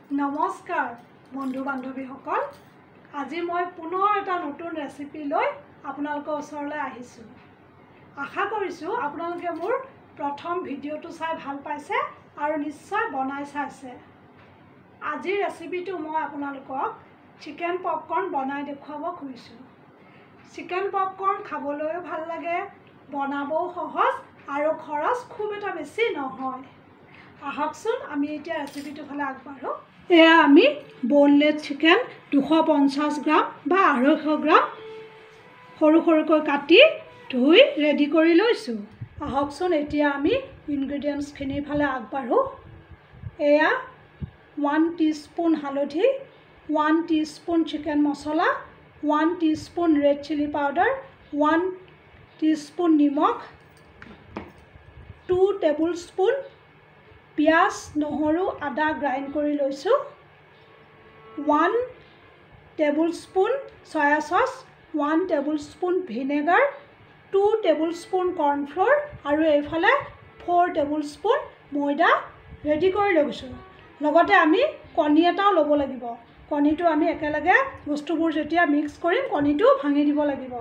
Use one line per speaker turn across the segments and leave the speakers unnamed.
নমস্কাৰ বন্ধু বান্ধৱীসকল আজি মই পুনৰ এটা নতুন ৰেচিপি লৈ আপোনালোকৰ ওচৰলৈ আহিছোঁ আশা কৰিছোঁ আপোনালোকে মোৰ প্ৰথম ভিডিঅ'টো চাই ভাল পাইছে আৰু নিশ্চয় বনাই চাইছে আজিৰ ৰেচিপিটো মই আপোনালোকক চিকেন পপকৰ্ন বনাই দেখুৱাব খুজিছোঁ চিকেন পপকৰ্ন খাবলৈও ভাল লাগে বনাবও সহজ আৰু খৰচ খুব এটা বেছি নহয় আহকচোন আমি এতিয়া ৰেচিপিটো ফালে আগবাঢ়ো এয়া আমি বোনলেছ চিকেন 250 গ্ৰাম বা 250 গ্ৰাম সৰু সৰুকৈ কাটি ধুই ৰেডি কৰি লৈছোঁ আহকচোন এতিয়া আমি ইনগ্ৰেডিয়েণ্টছখিনিৰ ফালে আগবাঢ়ো এয়া 1 টিস্পুন হালধি 1 teaspoon chicken masala 1 teaspoon red chilli powder 1 teaspoon নিমখ 2 টেবুলস্পুন পিয়াজ নহৰু আদা গ্ৰাইণ্ড কৰি লৈছোঁ 1 টেবুলস্পুন সয়া সচ 1 টেবুলস্পুন ভিনেগাৰ 2 টেবুলস্পুন কৰ্ণফ্লোৰ আৰু এইফালে 4 টেবুলস্পুন ময়দা ৰেডি কৰি লৈছোঁ লগতে আমি কণী এটাও ল'ব লাগিব কণীটো আমি একেলগে বস্তুবোৰ যেতিয়া মিক্স কৰিম কণীটো ভাঙি দিব লাগিব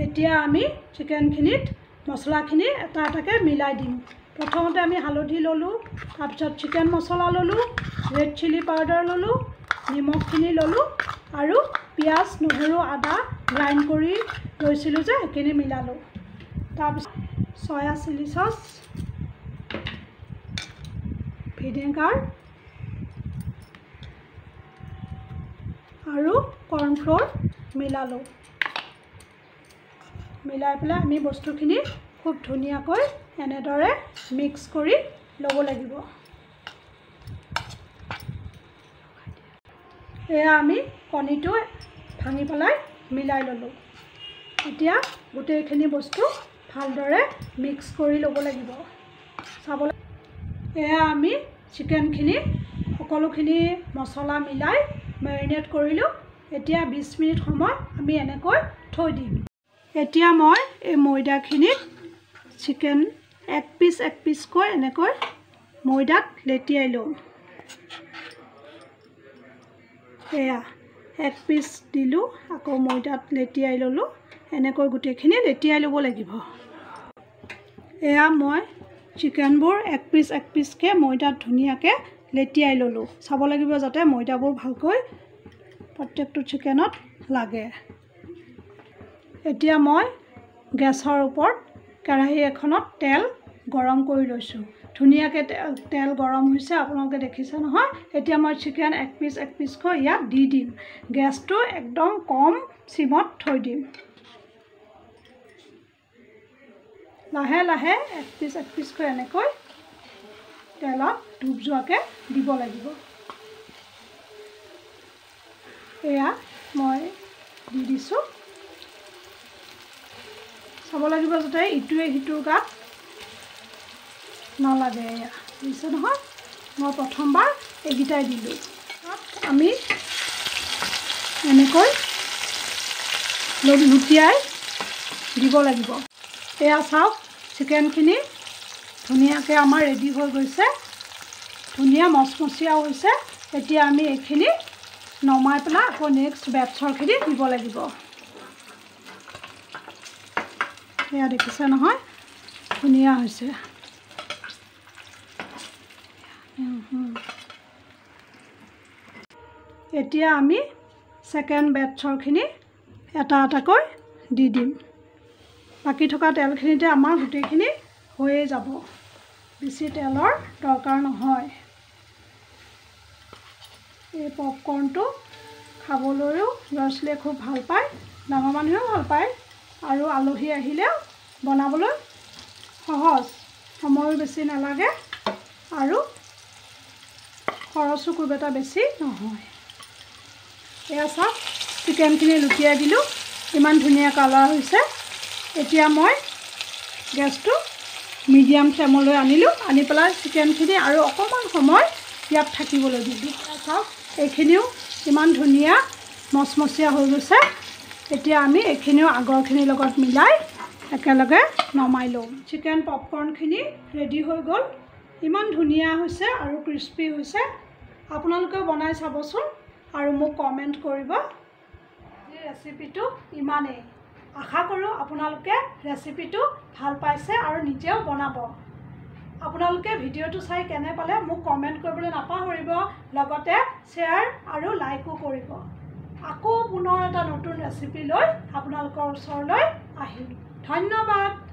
এতিয়া আমি চিকেনখিনিত মছলাখিনি এটা এটাকৈ মিলাই দিম প্ৰথমতে আমি হালধি ল'লোঁ তাৰপিছত চিকেন মছলা ল'লোঁ ৰেড চিলি পাউডাৰ ল'লোঁ নিমখখিনি ল'লোঁ আৰু পিঁয়াজ নহৰু আদা গ্ৰাইণ্ড কৰি লৈছিলোঁ যে সেইখিনি মিলালোঁ তাৰপিছত সয়া চিলি চচ ভিনেগাৰ আৰু কৰ্ণফ্লোৰ মিলালোঁ মিলাই পেলাই আমি বস্তুখিনি খুব ধুনীয়াকৈ এনেদৰে মিক্স কৰি ল'ব লাগিব এয়া আমি কণীটো ভাঙি পেলাই মিলাই ল'লোঁ এতিয়া গোটেইখিনি বস্তু ভালদৰে মিক্স কৰি ল'ব লাগিব চাবলৈ এয়া আমি চিকেনখিনি সকলোখিনি মছলা মিলাই মেৰিনেট কৰিলোঁ এতিয়া 20 মিনিট সময় আমি এনেকৈ থৈ দিম এতিয়া মই এই ময়দাখিনিত চিকেন এক পিচকৈ এনেকৈ ময়দাত লেটিয়াই লওঁ এয়া এক পিচ দিলোঁ আকৌ ময়দাত লেটিয়াই ল'লোঁ এনেকৈ গোটেইখিনি লেটিয়াই ল'ব লাগিব এয়া মই চিকেনবোৰ এক পিচকৈ ময়দাত ধুনীয়াকৈ লেটিয়াই ল'লোঁ চাব লাগিব যাতে ময়দাবোৰ ভালকৈ প্ৰত্যেকটো চিকেনত লাগে এতিয়া মই গেছৰ ওপৰত কেৰাহী এখনত তেল গৰম কৰি লৈছোঁ ধুনীয়াকৈ তেল গৰম হৈছে আপোনালোকে দেখিছে নহয় এতিয়া মই চিকেন এক পিচকৈ ইয়াত দি দিম গেছটো একদম কম চিমত থৈ দিম লাহে লাহে এক পিচকৈ এনেকৈ তেলত ডুব যোৱাকৈ দিব লাগিব এয়া মই দি দিছোঁ চাব লাগিব যাতে ইটোৱে সিটোৰ গাত নালাগে এয়া বুজিছে নহয় মই প্ৰথমবাৰ এইকেইটাই দিলোঁ আমি এনেকৈ লুটিয়াই দিব লাগিব এয়া চাওক চিকেনখিনি ধুনীয়াকৈ আমাৰ ৰেডি হৈ গৈছে ধুনীয়া মচমচীয়াও হৈছে এতিয়া আমি এইখিনি নমাই পেলাই আকৌ নেক্সট বেটছৰখিনি দিব লাগিব এয়া দেখিছে নহয় ধুনীয়া হৈছে এতিয়া আমি ছেকেণ্ড বেটছৰখিনি এটা এটাকৈ দি দিম বাকী থকা তেলখিনিতে আমাৰ গোটেইখিনি হৈয়ে যাব বেছি তেলৰ দৰকাৰ নহয় এই পপকৰ্নটো খাবলৈও ল'ৰা ছোৱালীয়ে খুব ভাল পায় ডাঙৰ মানুহেও ভাল পায় আৰু আলহী আহিলেও বনাবলৈ সহজ সময়ো বেছি নালাগে আৰু খৰচো খুব এটা বেছি নহয় এয়া চাওক চিকেনখিনি লুটিয়াই দিলোঁ ইমান ধুনীয়া কালাৰ হৈছে এতিয়া মই গেছটো মিডিয়াম ফ্লেমলৈ আনিলোঁ আনি পেলাই চিকেনখিনি আৰু অকণমান সময় ইয়াত থাকিবলৈ দিলোঁ চাওক এইখিনিও ইমান ধুনীয়া মচমচীয়া হৈ গৈছে এতিয়া আমি এইখিনিও আগৰখিনিৰ লগত মিলাই একেলগে নমাই লওঁ চিকেন পপকৰ্নখিনি ৰেডি হৈ গ'ল ইমান ধুনীয়া হৈছে আৰু ক্ৰিস্পি হৈছে আপোনালোকে বনাই চাবচোন আৰু মোক কমেণ্ট কৰিব। এই ৰেচিপিটো ইমানেই। আশা কৰোঁ আপোনালোকে ৰেচিপিটো ভাল পাইছে আৰু নিজেও বনাব। আপোনালোকে ভিডিঅ'টো চাই কেনে পালে মোক কমেণ্ট কৰিবলৈ নাপাহৰিব, লগতে শ্বেয়াৰ আৰু লাইকো কৰিব। আকৌ পুনৰ এটা নতুন ৰেচিপি লৈ আপোনালোকৰ ওচৰলৈ আহিম। ধন্যবাদ।